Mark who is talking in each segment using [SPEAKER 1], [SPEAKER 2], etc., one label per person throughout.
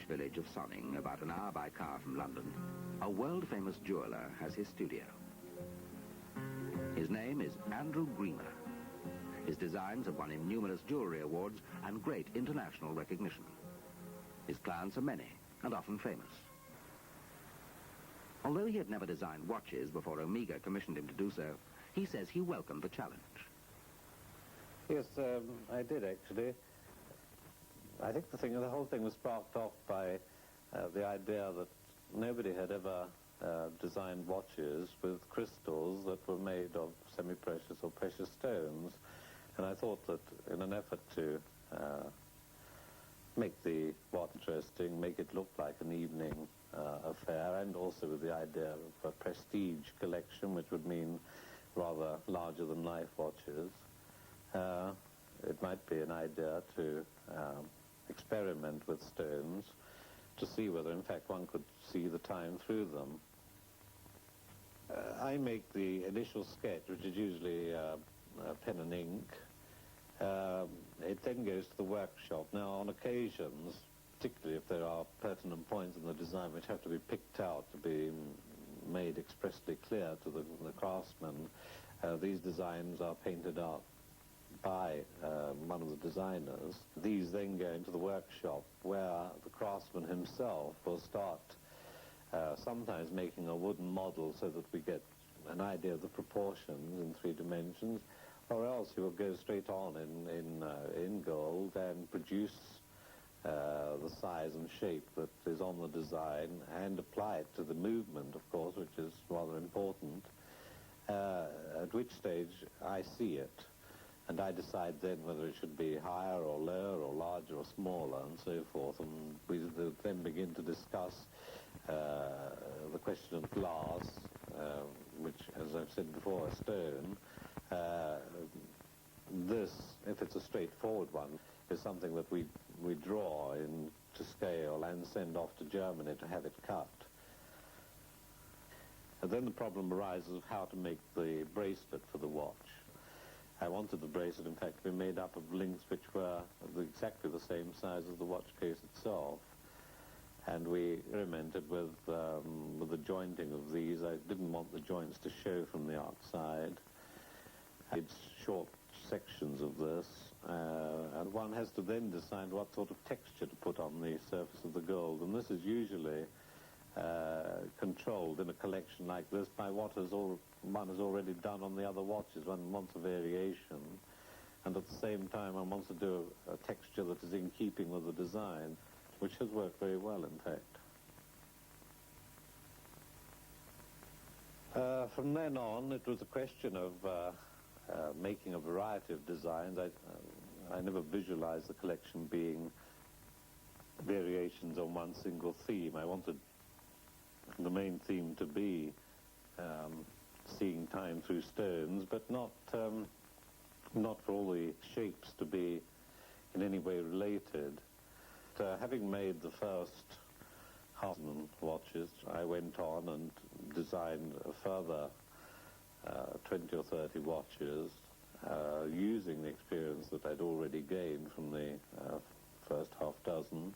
[SPEAKER 1] English village of Sonning, about an hour by car from London, a world-famous jeweller has his studio. His name is Andrew Grima. His designs have won him numerous jewellery awards and great international recognition. His clients are many and often famous. Although he had never designed watches before Omega commissioned him to do so, he says he welcomed the challenge.
[SPEAKER 2] Yes, I did actually. I think the whole thing was sparked off by the idea that nobody had ever designed watches with crystals that were made of semi-precious or precious stones. And I thought that in an effort to make the watch interesting, make it look like an evening affair, and also with the idea of a prestige collection, which would mean rather larger-than-life watches, it might be an idea to experiment with stones to see whether, in fact, one could see the time through them. I make the initial sketch, which is usually pen and ink. It then goes to the workshop. Now, on occasions, particularly if there are pertinent points in the design which have to be picked out to be made expressly clear to the craftsman, these designs are painted out by one of the designers. These then go into the workshop where the craftsman himself will start sometimes making a wooden model so that we get an idea of the proportions in 3 dimensions, or else he will go straight on in gold and produce the size and shape that is on the design and apply it to the movement, of course, which is rather important, at which stage I see it. And I decide then whether it should be higher or lower or larger or smaller and so forth. And we then begin to discuss the question of glass, which, as I've said before, a stone. This, if it's a straightforward one, is something that we draw to scale and send off to Germany to have it cut. And then the problem arises of how to make the bracelet for the watch. I wanted the bracelet, in fact, to be made up of links which were exactly the same size as the watch case itself. And we experimented with the jointing of these. I didn't want the joints to show from the outside. It's short sections of this, and one has to then decide what sort of texture to put on the surface of the gold. And this is usually controlled in a collection like this by what one has already done on the other watches. One wants a variation, and at the same time one wants to do a texture that is in keeping with the design, which has worked very well, in fact. From then on, it was a question of making a variety of designs. I never visualized the collection being variations on one single theme. I wanted the main theme to be seeing time through stones, but not for all the shapes to be in any way related. Having made the first 1,000 watches, I went on and designed a further 20 or 30 watches, using the experience that I'd already gained from the first half dozen.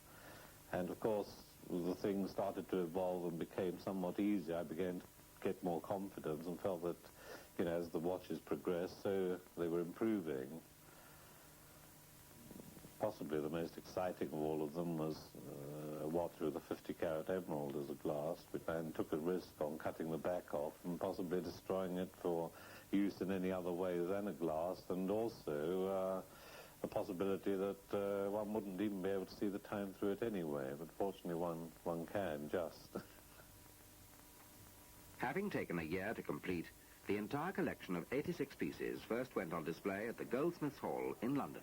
[SPEAKER 2] And of course, the thing started to evolve and became somewhat easier. I began to get more confidence and felt that, as the watches progressed, so they were improving. Possibly the most exciting of all of them was a watch with a 50-carat emerald as a glass, which I took a risk on cutting the back off and possibly destroying it for use in any other way than a glass, and also the possibility that one wouldn't even be able to see the time through it anyway, but fortunately one can just.
[SPEAKER 1] Having taken a year to complete, the entire collection of 86 pieces first went on display at the Goldsmiths Hall in London.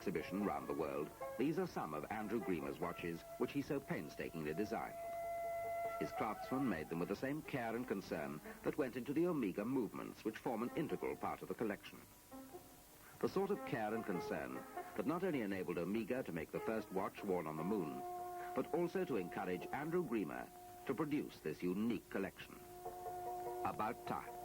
[SPEAKER 1] exhibition round the world, these are some of Andrew Grima's watches, which he so painstakingly designed. His craftsmen made them with the same care and concern that went into the Omega movements, which form an integral part of the collection. The sort of care and concern that not only enabled Omega to make the first watch worn on the moon, but also to encourage Andrew Grima to produce this unique collection. About time.